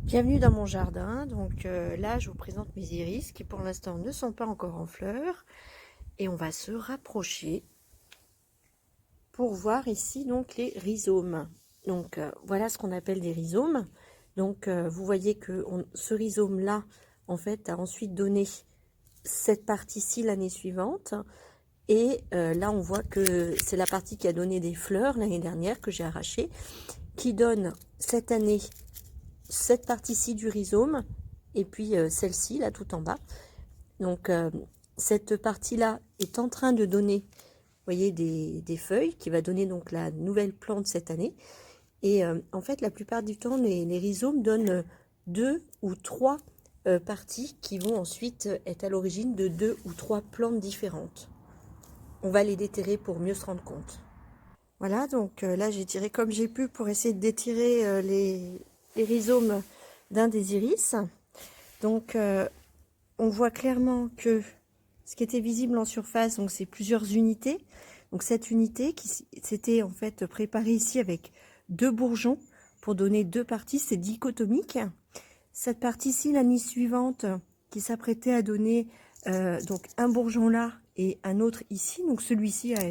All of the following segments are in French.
Bienvenue dans mon jardin. Donc là, je vous présente mes iris qui pour l'instant ne sont pas encore en fleurs. Et on va se rapprocher pour voir ici donc les rhizomes. Donc voilà ce qu'on appelle des rhizomes. Donc vous voyez que ce rhizome là, en fait, a ensuite donné cette partie-ci l'année suivante. Et là, on voit que c'est la partie qui a donné des fleurs l'année dernière que j'ai arrachée, qui donne cette année cette partie-ci du rhizome et puis celle-ci là tout en bas. Donc cette partie-là est en train de donner, vous voyez, des feuilles qui va donner donc la nouvelle plante cette année. Et en fait, la plupart du temps, les rhizomes donnent deux ou trois parties qui vont ensuite être à l'origine de deux ou trois plantes différentes. On va les déterrer pour mieux se rendre compte. Voilà, donc là j'ai tiré comme j'ai pu pour essayer de détirer les rhizomes d'un des iris. Donc on voit clairement que ce qui était visible en surface, donc c'est plusieurs unités. Donc cette unité qui s'était en fait préparée ici avec deux bourgeons pour donner deux parties, c'est dichotomique. Cette partie-ci, l'année suivante, qui s'apprêtait à donner donc un bourgeon là et un autre ici. Donc celui-ci a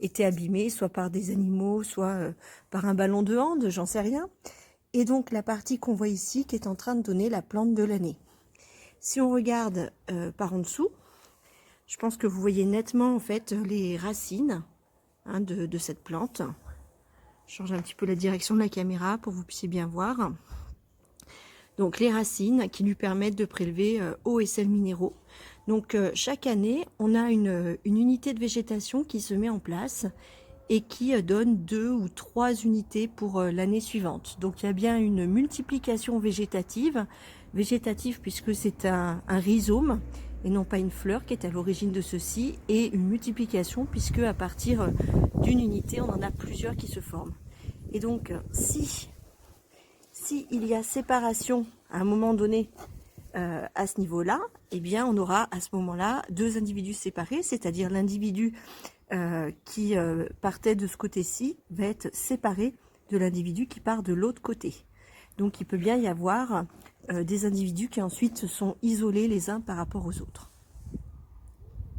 été abîmé, soit par des animaux, soit par un ballon de hand, j'en sais rien. Et donc la partie qu'on voit ici qui est en train de donner la plante de l'année. Si on regarde par en dessous, je pense que vous voyez nettement en fait les racines hein, de cette plante. Je change un petit peu la direction de la caméra pour que vous puissiez bien voir. Donc les racines qui lui permettent de prélever eau et sels minéraux. Donc chaque année, on a une unité de végétation qui se met en place et qui donne 2 ou 3 unités pour l'année suivante. Donc il y a bien une multiplication végétative puisque c'est un rhizome et non pas une fleur qui est à l'origine de ceci, et une multiplication puisque à partir d'une unité, on en a plusieurs qui se forment. Et donc si il y a séparation à un moment donné à ce niveau-là, eh bien on aura à ce moment-là deux individus séparés, c'est-à-dire l'individu qui partait de ce côté-ci va être séparé de l'individu qui part de l'autre côté. Donc il peut bien y avoir des individus qui ensuite se sont isolés les uns par rapport aux autres.